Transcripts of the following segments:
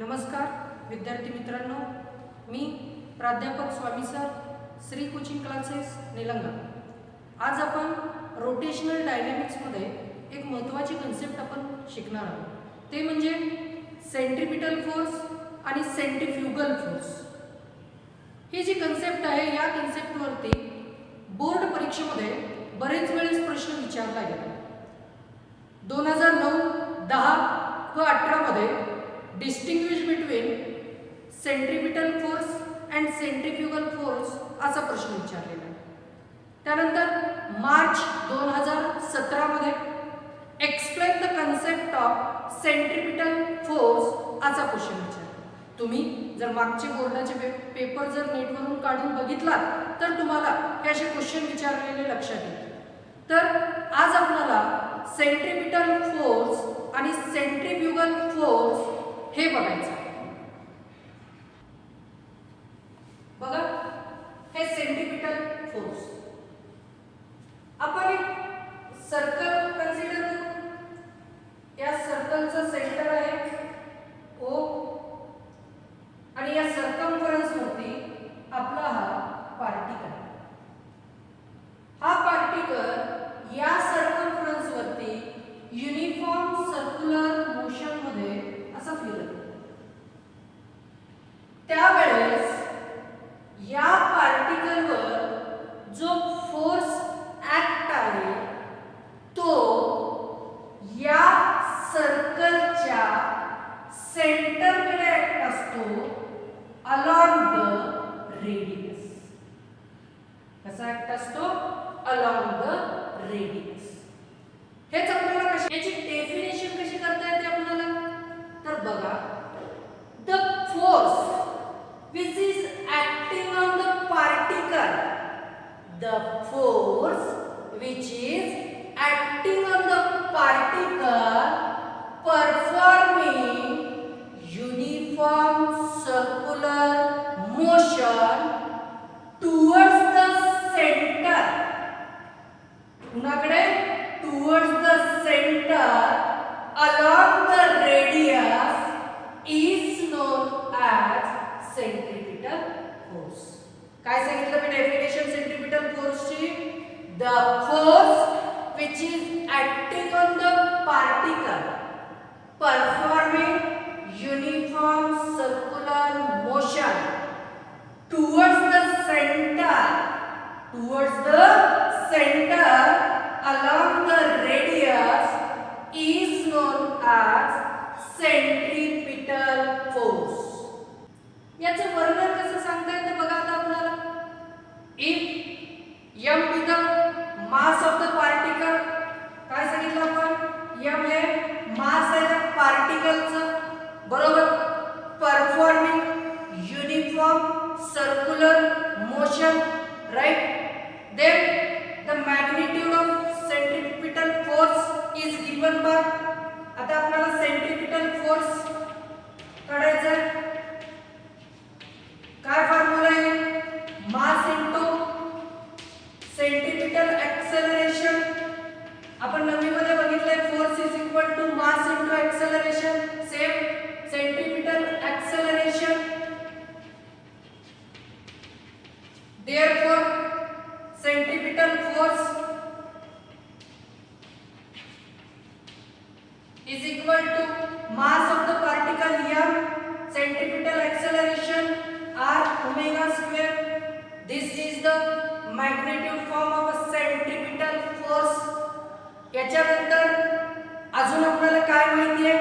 नमस्कार विद्यार्थी मित्रांनो, मी प्राध्यापक Swami sir, Shri coaching classes Nilanga. आज आपण रोटेशनल डायनॅमिक्समध्ये एक महत्त्वाची कन्सेप्ट आपण शिकणार आहोत, ते म्हणजे सेंट्रिपिटल फोर्स आणि सेंट्रिफ्युगल फोर्स। ही जी कन्सेप्ट आहे, या कन्सेप्टवरती बोर्ड परीक्षेमध्ये बरेच वेळेस प्रश्न विचारला गेला। 2009, 10 व 18 मध्ये distinguish between centripetal force and centrifugal force असा प्रश्न विचारलेला आहे। त्यानंतर मार्च 2017 मध्ये explain the concept of centripetal force असा क्वेश्चन विचारला। तुम्ही जर मागचे बोर्डाचे पेपर जर नेटवरून काढून बघितलात तर तुम्हाला हे असे क्वेश्चन विचारलेले लक्षात येतील। तर आज आपल्याला सेंट्रिपिटल फोर्स आणि सेंट्रिफ्युगल फोर्स हे बघायचं आहे। बघा, हे सेंट्रिपिटल फोर्स, आपण एक सर्कल कन्सिडर करू। या सर्कलचं सेंटर आहे O आणि या सर्कम्फरन्स वरती आपला हा पार्टिकल आहे। हा पार्टिकल या सर्कम्फरन्स वरती युनिफॉर्म सर्क्युलर मोशन मध्ये असा फिरत, त्यावेळेस या पार्टिकलवर जो फोर्स ऍक्ट आहे तो या सर्कलच्या सेंटरकडे ऍक्ट असतो अलॉंग द रेडियस। कसा ऍक्ट असतो? Along the radius. हेच आपल्याला याची डेफिनेशन कशी करता येते आपल्याला? तर बघा, the force which is acting on the particle, the force which is acting on the particle performing uniform circular motion towards the center, कुणाकडे? towards the center along the radius is known as centripetal force. काय सांगितलं मी definition centripetal फोर्सची? The force which is acting on the particle performing uniform circular motion towards the centre along the radius is known as centripetal force। याचं वर्णन कसं सांगता येतं बघा आता आपल्याला। If m be the mass of the particle, काय सांगितलं आपण? m हे मास आहे त्या पार्टिकलचं, बरोबर? Performing uniform circular motion, right? Then the magnitude of centripetal force is given by, आता आपल्याला सेंट्रिपिटल फोर्स काढायचा आहे। काय फॉर्म्युला आहे? Mass into centripetal acceleration. आपण नवी मध्ये बघितलंय force is equal to mass into acceleration. Same centripetal acceleration, therefore centripetal force is equal to mass of the particle m, centripetal acceleration r omega square. This is the magnitude form of a centripetal force. याच्यानंतर अजून आपल्याला काय माहिती आहे?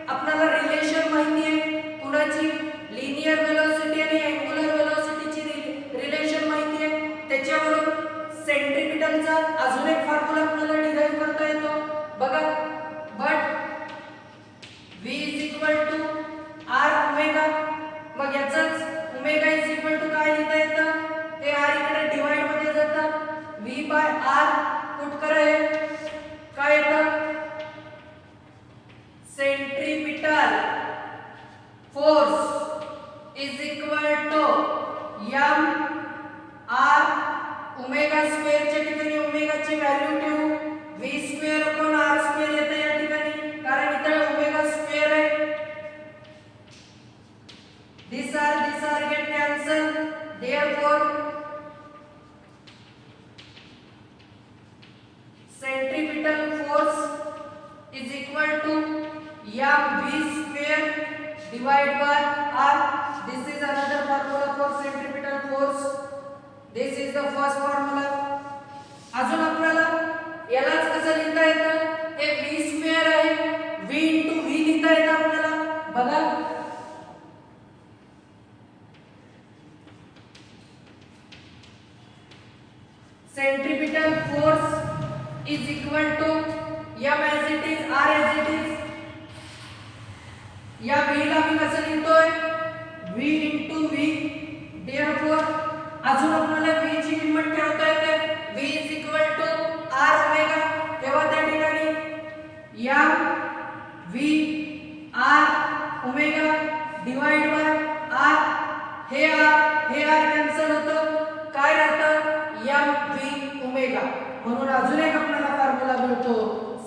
आपल्याला relation माहिती आहे कुणाची? लिनियर वेलोसिटी आणि अँग्युलर वेलोसिटीची रिलेशन माहिती आहे। त्याच्यावरून सेंट्रिपिटलचा अजून एक फॉर्म्युला आपल्याला डिराइव्ह करता येतो बघा। But v is equal to r omega, मग याचाच ओमेगा इज इक्वल टू काय लिहिता येतं? हे r इकडे डिवाइड मध्ये जातं, v बाय r पुट करा, हे काय येतं? Centripetal force is equal to m r omega square च्या ठिकाणी ओमेगाची व्हॅल्यू ठेवू, v square upon r square येतं या ठिकाणी, कारण इथे ओमेगा स्क्वेअर आहे। These are get cancelled. Therefore, centripetal force is equal to mv square divided by r. This is another formula for centripetal force. This is the first formula. अजून आपल्याला यालाच कसं लिहिता येतं? हे v स्क्वेअर आहे, v * v लिहिता येतं आपल्याला. बघा, centripetal force is equal to m as it is, r as it is. या v ला मी कसं लिहितोय? v * v. therefore अजून आपल्याला v ची किंमत ठेवता येते. v = r omega. तेव्हा त्या ठिकाणी m v r omega divide by r. हे r कॅन्सल होतं. काय राहतं? m v omega. म्हणून अजून एक आपल्याला फॉर्म्युला मिळतो.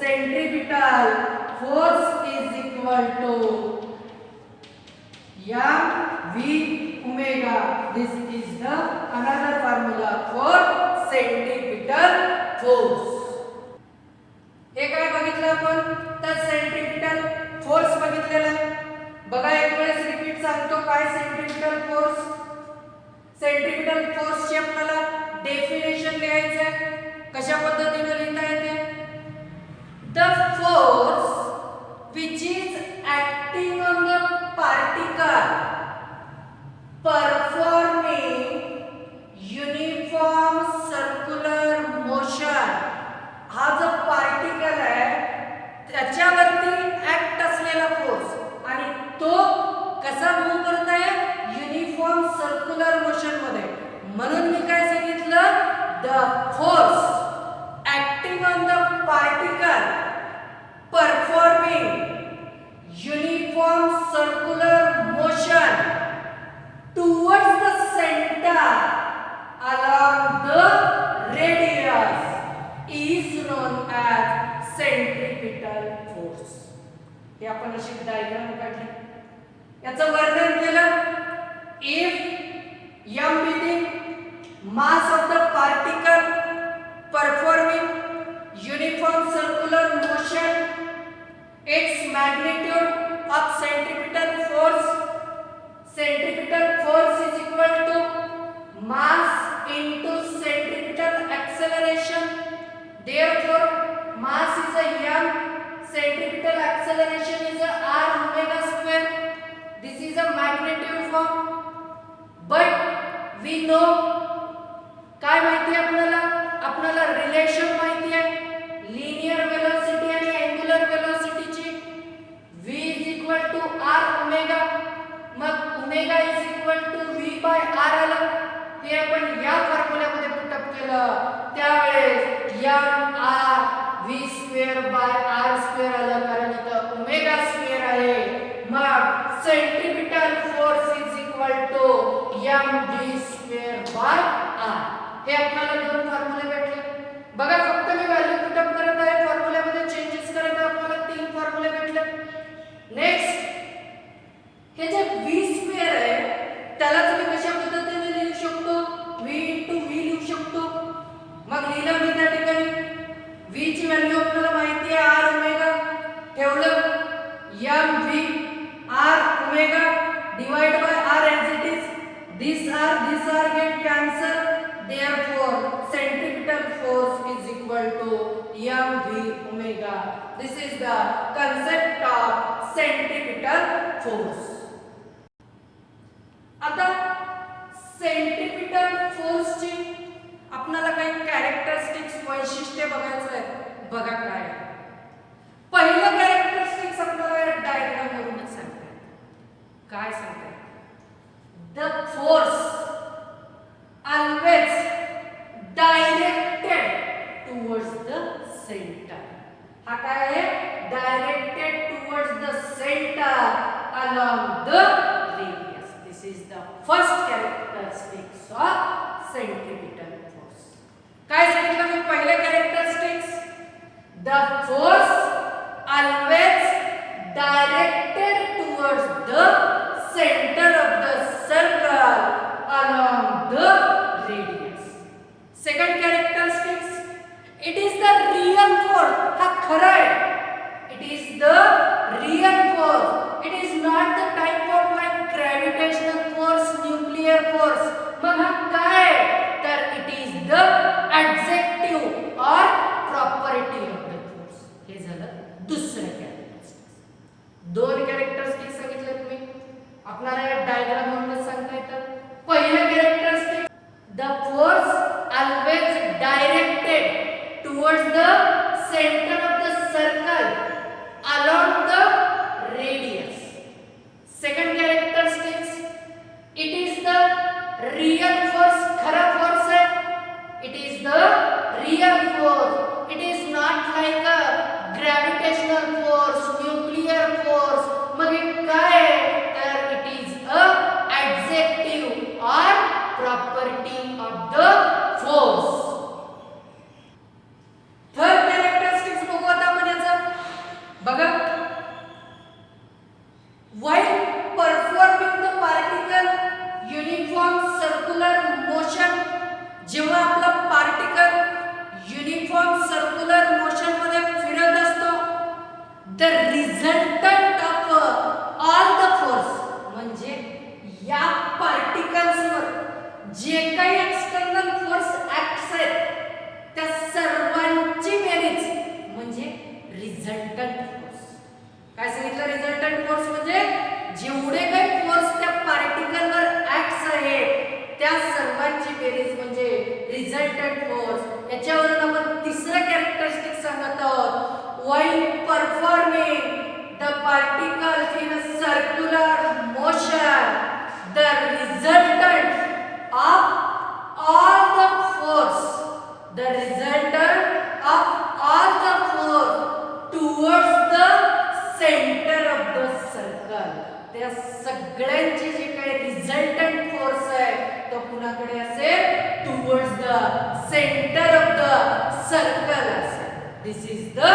Centripetal force is equal to m v omega. This is the another formula for centripetal force. हे काय बघितलं आपण? तर सेंट्रिपिटल फोर्स बघितलेला आहे. बघा, एक वेळेस रिपीट सांगतो काय सेंट्रिपिटल फोर्स. सेंट्रिपिटल फोर्स ची आपल्याला डेफिनेशन लिहायचं आहे. कशा पद्धतीने लिहिता येते? The force which is acting on the particle performing uniform circular motion. हा जो पार्टिकल आहे त्याच्यावरती ऍक्ट असलेला फोर्स आणि तो कसा मूव्ह करत आहे? युनिफॉर्म सर्क्युलर मोशन मध्ये. म्हणून मी काय सांगितलं? The force acting on the particle performing uniform circular motion towards the center along the radius is known as centripetal force. हे आपण अशी डायग्राम काढली, याचं वर्णन केलं. if m be the mass of the particle performing uniform circular motion, its magnitude of centripetal force is equal to mass into centripetal acceleration. Therefore, mass is a m, centripetal acceleration is a r omega square. This is a magnitude form. But we know काय माहिती आहे आपल्याला? आपल्याला relation माहिती आहे linear velocity आणि angular वेलोसिटीची. v = r omega. मग ओमेगा v by r आलं. हे आपण या फॉर्म्युल्यामध्ये पुट अप केलं. त्यावेळेस m r v square by r square आलं, कारण इथं ओमेगा स्क्वेअर आहे. मग centripetal force is equal to m v square by r. हे आपल्याला दोन फॉर्म्युले भेटले. बघा, फक्त मी व्हॅल्यू पुट अप करत आहे, फॉर्म्युल्यामध्ये चेंजेस करत आहे. आपल्याला तीन फॉर्म्युले भेटले. नेक्स्ट, हे जे v स्क्वेअर आहे त्याला तुम्ही कशा पद्धतीने लिहू शकतो? v * v लिहू शकतो. मग लिहिलं मी त्या ठिकाणी v ची व्हॅल्यू आपल्याला माहिती आहे r ओमेगा. ठेवलं m v r omega divide by r as it is. These are get cancelled. Therefore, centripetal force is equal to mv omega. This is the concept of centripetal force. आता centripetal force ची आपल्याला काही characteristics वैशिष्ट्ये बघायचं आहे. बघा काय आहे. पहिलं कॅरेक्टरिस्टिक्स आपल्याला या डायग्राम वरूनच सांगतात. काय सांगतात? The force always directed towards the center. हा काय आहे? directed towards the center along the radius. This is the first characteristics of centripetal force. काय सांगितलं मी पहिले characteristics? The force always directed towards the center of the real force खरा force आहे. It is the real force. It is not like a gravitational force, nuclear force. मग हे काय आहे तर it is a adjective or property of the force. Third characteristics बघू आता आपण याचं. बघा, while performing the particle uniform circular motion, जेव्हा आपला पार्टिकल युनिफॉर्म सर्क्युलर मोशन मध्ये फिरत असतो, the resultant of all the force, म्हणजे या पार्टिकल्सवर जे काही एक्सटर्नल फोर्स ऍक्ट्स आहेत त्या सर्वांची बेरीज म्हणजे रिझल्टंट फोर्स. काय सांगितलं? रिझल्टंट फोर्स म्हणजे जेवढे काही फोर्स त्या पार्टिकलवर ऍक्ट्स आहेत त्या सर्वांची बेरीज म्हणजे रिझल्टंट फोर्स. याच्यावरून आपण तिसरं कॅरेक्टरिस्टिक सांगत आहोत. While performing the particles in a circular motion, the resultant of all the force, the resultant of all the force towards the centre of the circle. त्या सगळ्यांची जी काही रिझल्टंट फोर्स आहे तो कुणाकडे असेल? Towards the centre of the circle असेल. This is the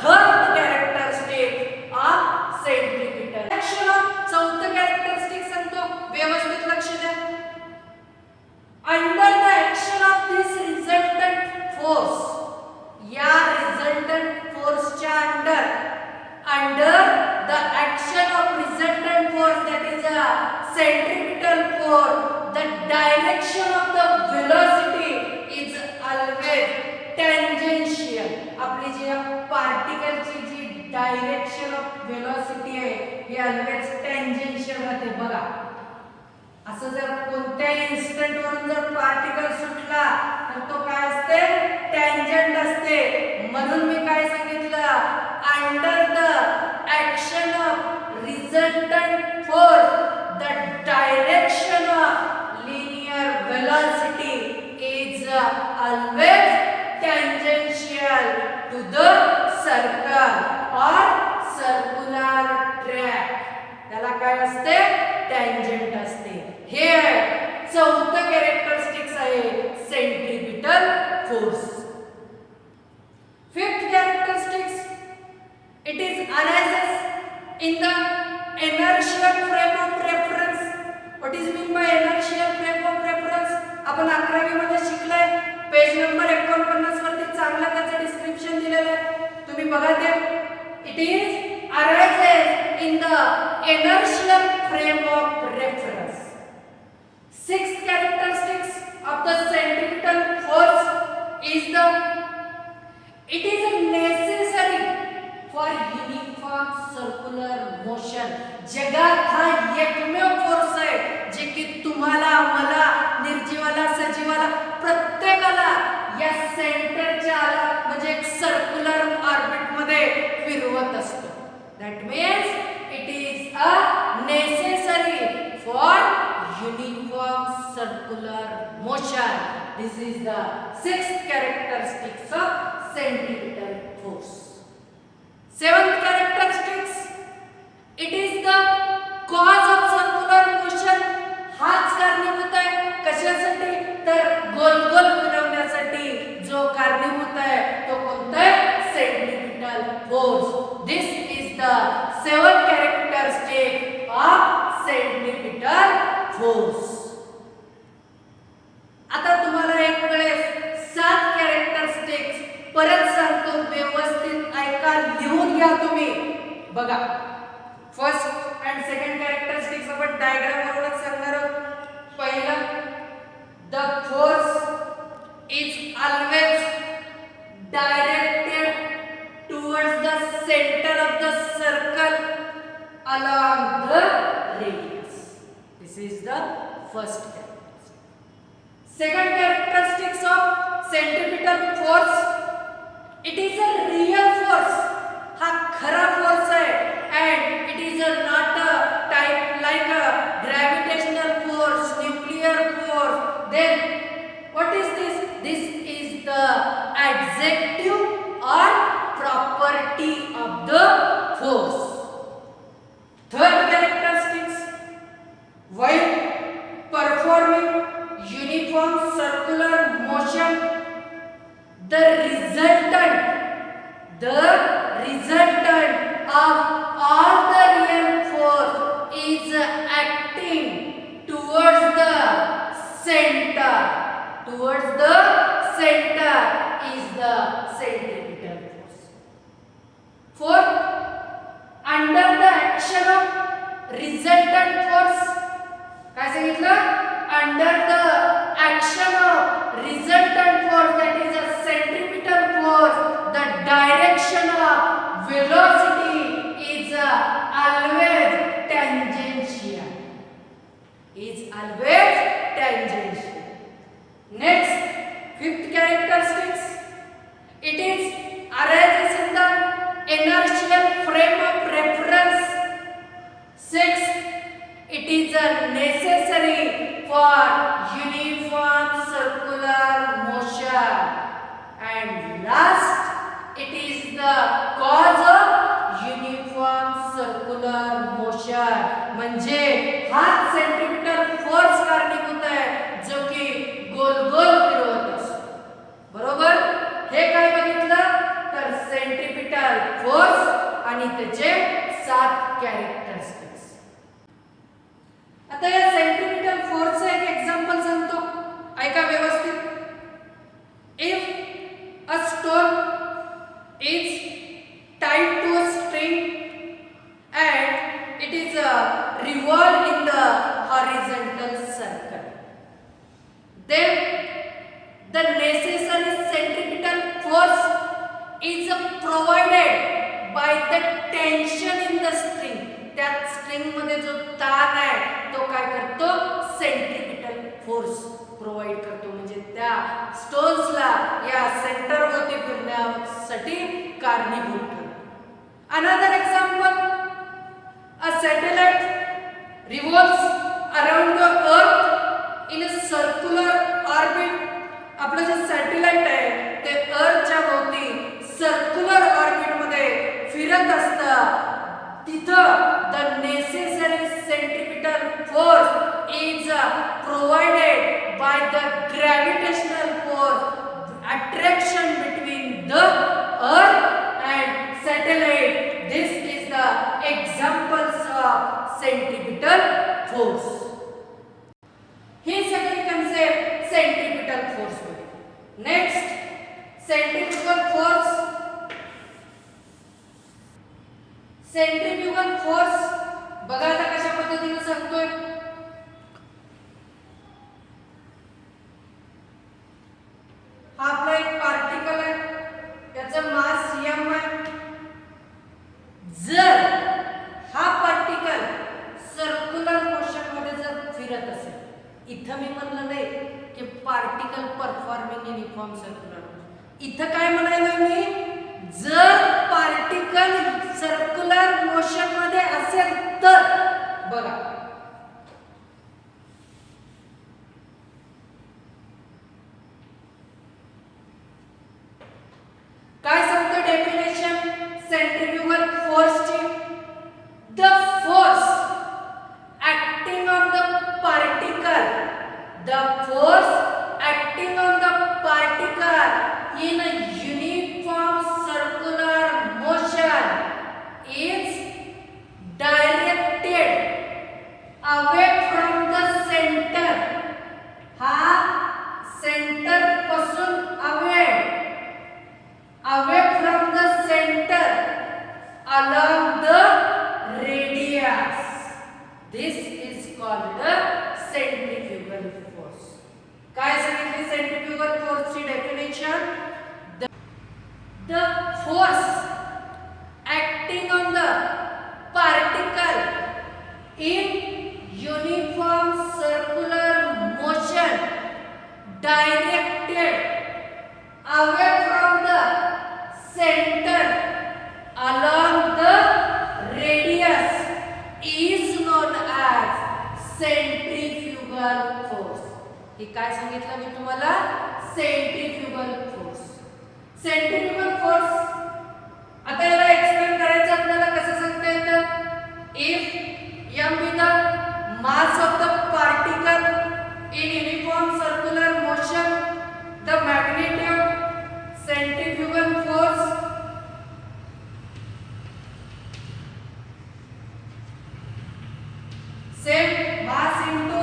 third characteristic of centripetal action. चौथं characteristic सांगतो, व्यवस्थित लक्ष द्या. Under the action of this resultant force, या रिझल्टंट फोर्सच्या under the action of resultant force, that is a centripetal force, the direction of the velocity is always tangential. आपली जी particle ची जी direction of velocity आहे ही always tangential राहते. बघा, असं जर कोणत्याही इन्स्टंट वरून जर पार्टिकल सुटला तर तो काय असते? टँजंट असते. म्हणून मी काय सांगितलं? Under the action of resultant force, the direction of linear velocity is always tangential to the circle or circular track. त्याला काय असते? टँजंट असते. हे चौथं कॅरेक्टरिस्टिक्स आहे centripetal force. Fifth characteristics, it is arises in the inertial frame of reference. What is mean by inertial frame of reference? आपण 11वी मध्ये शिकलाय. Page number 49 वरती चांगलं त्याचं डिस्क्रिप्शन दिलेलं आहे, तुम्ही बघा ते. It is arises in the inertial frame of reference. Sixth characteristics of the centripetal force is the it is necessary for uniform circular motion. जगात हा एकमेव फोर्स आहे जे की तुम्हाला, मला, निर्जीवाला, सजीवाला, प्रत्येकाला या सेंटरच्या म्हणजे एक सर्क्युलर ऑर्बिट मध्ये फिरवत असतो. That means it is a necessary for uniform circular motion. This is the sixth characteristics of centripetal force. Seventh characteristics, it is the cause of circular motion. हाच कारणीभूत आहे. कशासाठी? तर गोल गोल फिरवण्यासाठी जो कारणीभूत आहे तो कोणता आहे? Centripetal force. This is the seven characteristic of centripetal force. आता तुम्हाला एक वेळेस 7 कॅरेक्टरिस्टिक्स परत सांगतो, व्यवस्थित ऐका, लिहून घ्या तुम्ही. बघा, फर्स्ट अँड सेकंड कॅरेक्टरिस्टिक्स आपण डायग्राम वरूनच सांगणार आहोत. पहिलं, the force is always directed towards the centre of the circle along the radius. This is the first characteristic. Second characteristics of centripetal force, it is a real force. हा खरा force आहे and it is not a type like a gravitational force, nuclear force Then what is this? This is the adjective or property of the force. Third characteristics, while performing uniform circular motion, the resultant of all the real force is acting towards the center. Towards the center is the centripetal force. Fourth, under the action of resultant force, काय सांगितलं? Under the action of resultant force, that is a centripetal force, the direction of velocity is always tangential. Is always tangential. Next, fifth characteristics, it is arises in the inertial frame of reference. Sixth, it is necessary for uniform circular motion. And last, it is the cause of uniform circular motion. म्हणजे हा centripetal force कारणीभूत आहे जो की गोल गोल फिरवत असतो. बरोबर? हे काय बघितलं तर सेंट्रिपिटल फोर्स आणि त्याचे 7 कॅरेक्टरिस्टिक्स. आता या सेंट्रिपिटल फोर्सचं एक एक्झाम्पल सांगतो, ऐका व्यवस्थित. If a stone is tied to a string and it is revolved in the horizontal circle, then the necessary centripetal force is provided by the tension in the string. त्यात string मध्ये जो ताण आहे तो काय करतो? सेंट्रिपिटल फोर्स प्रोवाइड करतो. म्हणजे त्या स्टोन्सला या सेंटर भोवती फिरण्यासाठी कारणीभूत ठरतो. Another example, a satellite revolves around the earth in a circular orbit. आपलं जे सॅटेलाइट आहे ते अर्थच्या भोवती सर्क्युलर ऑर्बिट मध्ये फिरत असतं. तिथं the necessary centripetal force is provided by the gravitational force, attraction between the earth and satellite. This is the examples of centripetal force. ही सगळी concept centripetal force मध्ये. Next, centrifugal force. Centrifugal force बघा आता कशा पद्धतीने सांगतोय. हा आपला एक पार्टिकल आहे, त्याचं मास m आहे. जर हा पार्टिकल सर्क्युलर मोशन मध्ये जर फिरत असेल, इथं मी म्हणलं नाही की पार्टिकल परफॉर्मिंग युनिफॉर्म सर्क्युलर, इथं काय म्हणायला मी, जर पार्टिकल सर्क्युलर मोशन मध्ये असेल तर बघा काय सांगतो डेफिनेशन सेंट्रिफ्युगल फोर्सची. The force acting on the particle, the force acting on the particle in a uniform circular motion is directed away from the center. हा center पासून away from the center along the radius. This is called a centrifugal force. काय सांगितली centrifugal force ची definition? The force acting on the particle in uniform circular motion directed away from the center along the radius is known as centrifugal force. हे काय सांगितलं मी तुम्हाला? Centrifugal force. Centrifugal force आता याला explain करायचं आपल्याला कसं सांगता येतं? If m be the mass of the particle in uniform circular motion, the magnitude centrifugal force same mass into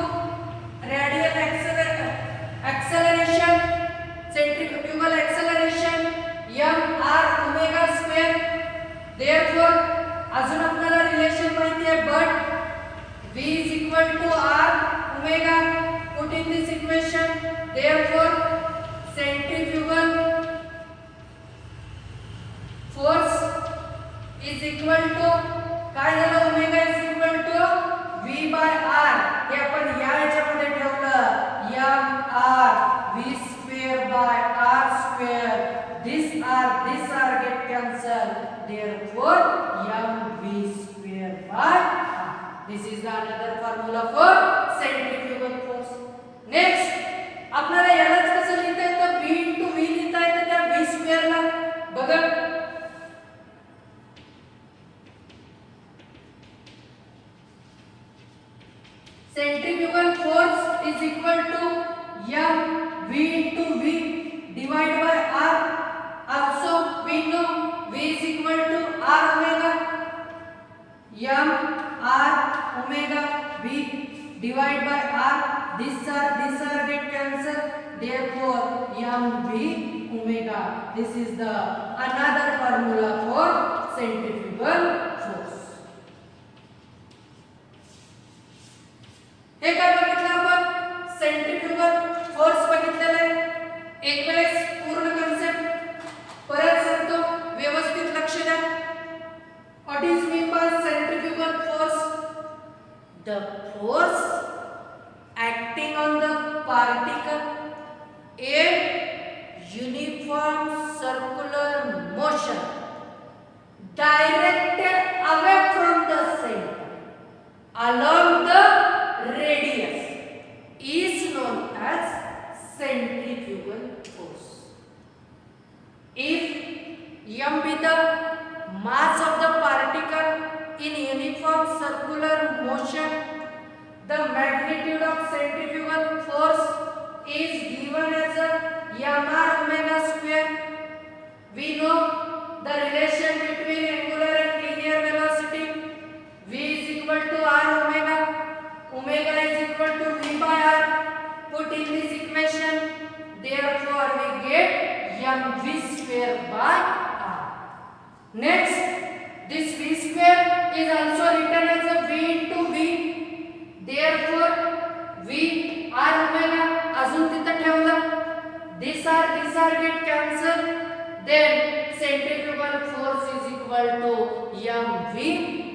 radial acceleration, centrifugal acceleration m r omega square. Therefore अजून आपल्याला relation माहिती आहे, but v is equal to r omega. Put in this equation. Therefore centrifugal force is equal to काय झालं? Omega is equal to v by r. हे आपण या याच्यामध्ये ठेवलं m r v square by r square. This r get cancelled. Therefore m v square by r. This is the another formula for centrifugal force. Next आपल्याला यालाच कसं लिहिता येतं? v into v लिहिता येतं त्या v square ला. बघा centrifugal force is equal to m v into v divided by r. Also we know v is equal to r omega. m r omega v divided by r. This r get cancelled. Therefore m v omega. This is the another formula for centrifugal force. हे काय बघितलं आपण? Centrifugal force बघितलेला आहे. एक वेळेस पूर्ण concept परत सांगतो, व्यवस्थित लक्ष द्या. What is mean by centrifugal force? The force acting on the particle in uniform circular motion directed away from the center along the radius is known as centrifugal force. If m be the mass of the particle in uniform circular motion, the magnitude of centrifugal force is given as a m r omega square. We know the relation between angular and linear velocity. V is equal to r omega. Omega is equal to v by r. Put in this equation. Therefore we get mv square by r. Next, this v square is also written as a v into v. Therefore v r omega अजून तिथे ठेवलं. This r get cancelled. Then centrifugal force is equal to mv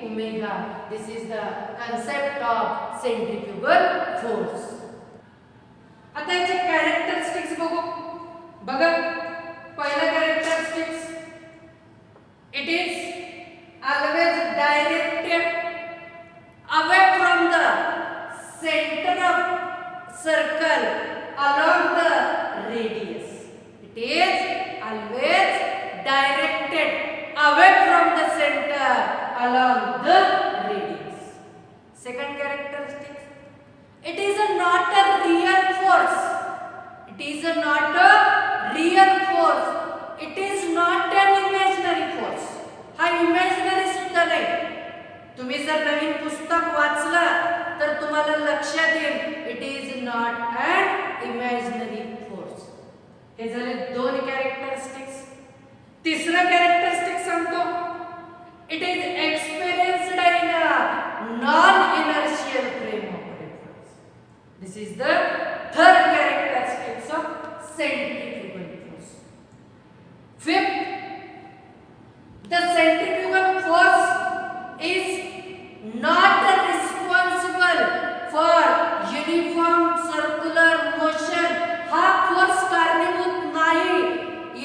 omega. This is the concept of centrifugal force. आता याचे characteristics बघू. बघा पहिला characteristics, it is always directed away from the center of circle along the radius. It is always directed away from the center along the radius. Second characteristic, it is not a real force. It is not a real force. It is not an imaginary force. हा imaginary सुद्धा नाही. तुम्ही जर नवीन पुस्तक वाचलं तर तुम्हाला लक्षात येईल, it is not an imaginary force. हे झाले दोन कॅरेक्टरिस्टिक्स. तिसरं कॅरेक्टरिस्टिक सांगतो, it is experienced in a non inertial frame of reference. This is the third characteristics of centrifugal force. Fifth, the centrifugal force is not responsible for uniform circular motion. हा force कारणीभूत नाही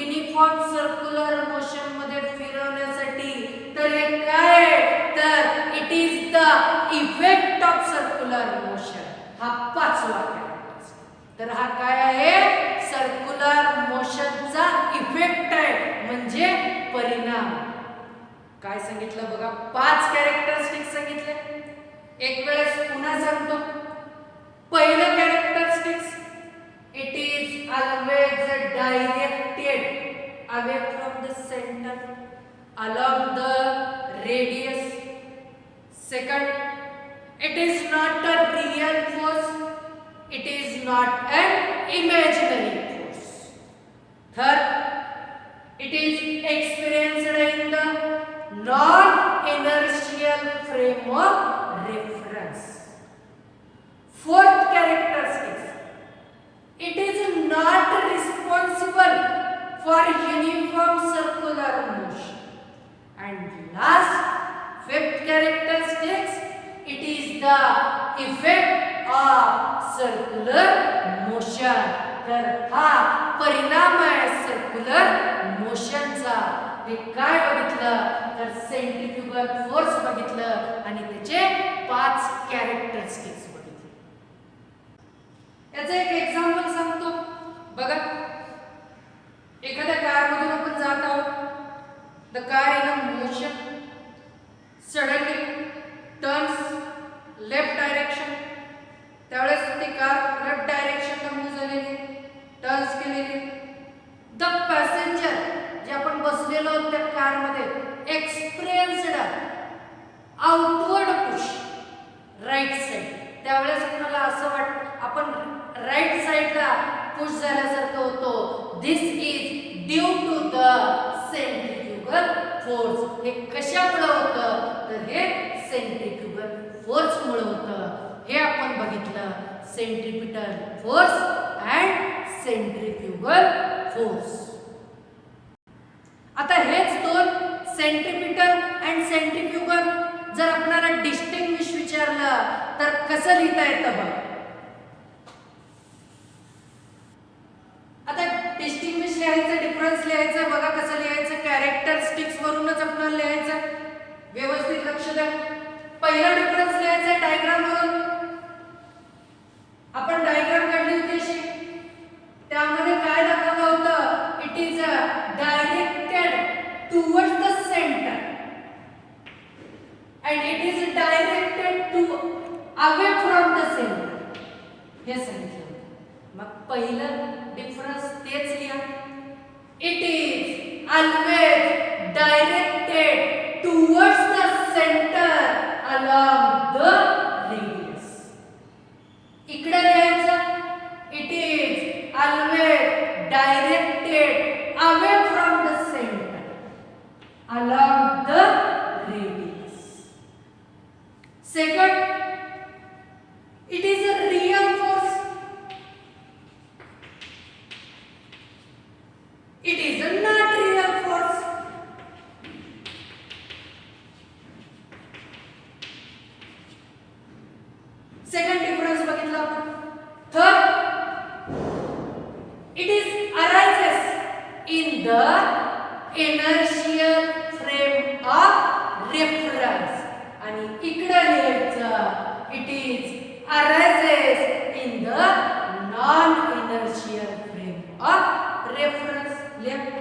uniform circular motion मध्ये फिरवण्यासाठी. तर हे काय तर हा काय आहे, सर्क्युलर मोशनचा इफेक्ट आहे, म्हणजे परिणाम. काय सांगितलं बघा, 5 कॅरेक्टरिस्टिक्स सांगितले. एक वेळेस पुन्हा सांगतो. पहिलं characteristics, it is always directed away from the centre along the radius. Second, it is not a real force, it is not an imaginary force. Third, it is experienced in the non-inertial frame of reference. Fourth characteristic, it is not responsible for uniform circular motion. And last, fifth characteristic, it is the effect of circular motion. तर हा परिणाम आहे circular मोशनचा. हे काय बघितलं तर centrifugal force बघितलं आणि त्याचे 5 कॅरेक्टरिस्टिक्स बघितले. याचं एक एक्झाम्पल सांगतो बघा. एखाद्या कार मधून आपण जात आहोत. The car in a motion suddenly turns left direction. त्यावेळेस ती कार लेफ्ट डायरेक्शनला मूव्ह झालेली, टर्न्स केलेली. द पॅसेंजर जे आपण बसलेलो आहोत त्या कार मध्ये experienced outward push right side. त्यावेळेस आपल्याला असं आपण राईट साइडला पुश झाल्यासारखं होतो. This is due to the centrifugal force. हे कशामुळे होतं तर हे सेंट्रिफ्युगल फोर्स मुळे होतं. हे आपण बघितलं, centripetal force and centrifugal force. आता हेच दोन सेंट्रिपिटल अँड सेंट्रिफ्युगल जर आपल्याला डिस्टिंग्विश विचारलं तर कसं लिहिता येतं बघ. आता डिस्टिंग्विश लिहायचं, डिफरन्स लिहायचं, बघा कसं लिहायचं. कॅरेक्टरिस्टिक्स वरूनच आपल्याला लिहायचं. व्यवस्थित लक्ष द्या. पहिला डिफरन्स लिहायचा डायग्राम वरून. आपण डायग्राम काढली होती अशी. त्यामध्ये काय दाखवलं होतं, it is directed towards the centre and it is directed to away from the centre. हे सांगितलं. मग पहिलं डिफरन्स तेच लिहा. It is always directed towards the centre along the radius. इकडे लिहायचं, it is always directed away from the centre along the radius. Second, it is a real force. It is a not real force. Second difference बघितला आपण. Third, it is arises in the inertial frame of reference. आणि इकडे लिहायचं, it is arises in the non-inertial frame of reference. Left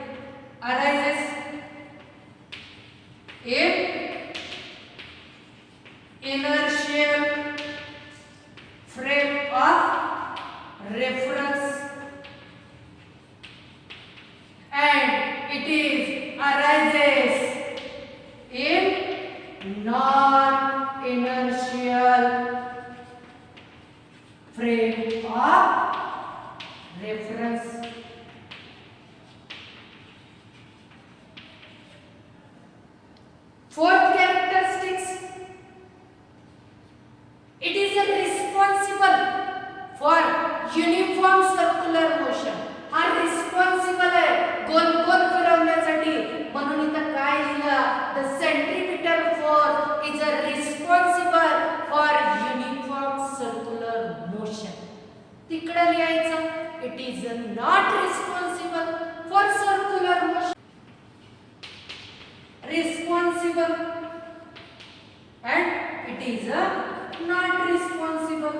arises in inertial frame of reference and it is arises in non-inertial frame of reference. Fourth characteristics, it is responsible for uniform circular motion. हा responsible आहे गोल गोल फिरवण्यासाठी. म्हणून इथं काय लिहिलं, the centripetal force is responsible for uniform circular motion. तिकडे लिहायचं, it is not responsible for circular motion. Responsible and it is a not responsible.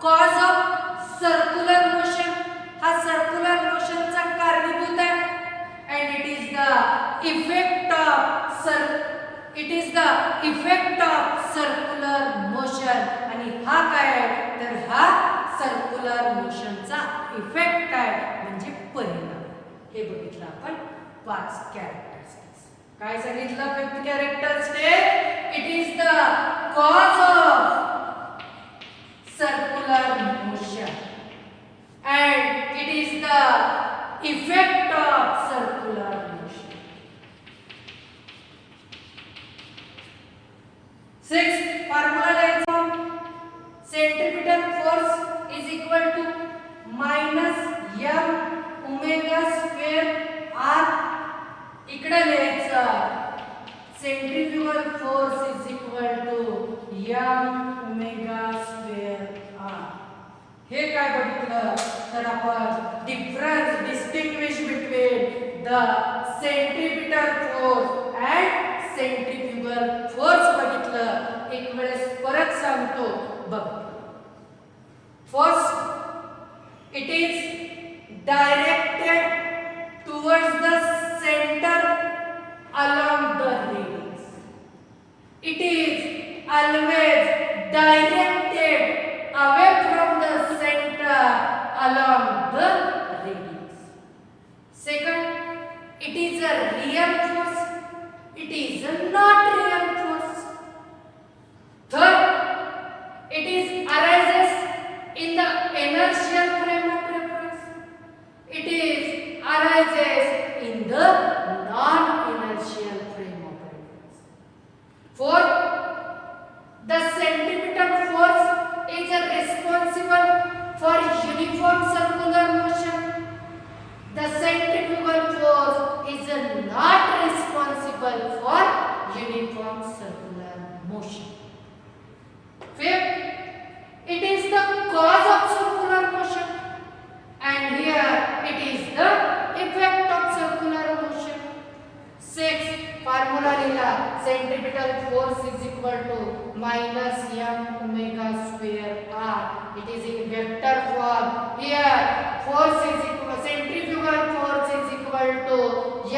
Cause of circular motion, हा circular मोशनचा कारणीभूत आहे. And it is the effect of circular motion. आणि हा काय आहे तर हा सर्क्युलर मोशनचा इफेक्ट आहे म्हणजे परिणाम. हे बघितलं आपण 5 कॅरेक्टरिस्टिक्स. काय सांगितलं 5th characteristic? It is the cause of circular motion and it is the effect of circular motion. 6th formula is from centripetal force is equal to minus m omega square r. इकडे लिहायचं centrifugal force is equal to m omega square r. हे काय बघितलं तर आपण distinguish between the centripetal force and centrifugal force बघितलं. एक वेळेस परत सांगतो बघ. First, it is directed towards the centre along the radius. It is always directed away from the center along the radius. Second, it is a real force. It is a not real force. Third, it is arises in the inertial frame of reference. It is arises in the non-inertial frame of reference. Fourth, the centripetal force is responsible for uniform circular motion. The centrifugal force is not responsible for uniform circular motion. Fifth, it is the cause of circular motion, and here it is the effect of circular motion. Sixth, formula लिहिला centripetal force is equal to minus m omega square r. It is in vector form. Here force is equal, centrifugal force is equal to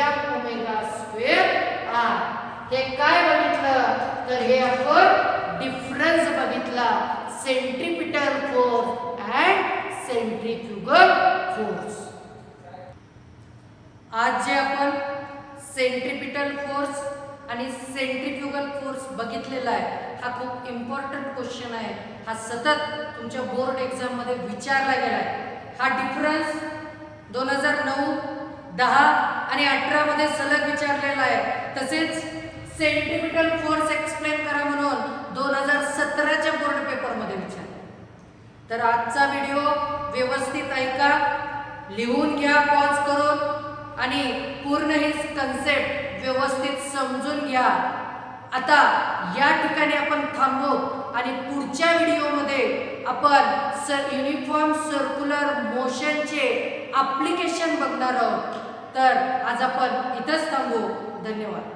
m omega square r. हे काय बघितलं तर हे आपण difference बघितला centripetal force and centrifugal force. आज जे आपण centripetal force आणि centrifugal force बघितलेला आहे हा खूप इम्पॉर्टंट क्वेश्चन आहे. हा सतत तुमच्या बोर्ड एक्झाम मध्ये विचारला गेला आहे. हा डिफरन्स 2009, 10 आणि 18 मध्ये सलग विचारलेला आहे. तसेच सेंट्रिपिटल फोर्स एक्सप्लेन करा म्हणून 2017च्या बोर्ड पेपर मध्ये विचारले. तर आजचा व्हिडिओ व्यवस्थित ऐका, लिहून घ्या पॉज करून आणि पूर्ण ही कन्सेप्ट व्यवस्थित समजून घ्या. आता या ठिकाणी आपण थांबू आणि पुढच्या व्हिडिओमध्ये आपण युनिफॉर्म सर्क्युलर मोशनचे ॲप्लिकेशन बघणार आहोत. तर आज आपण इथंच थांबू. धन्यवाद.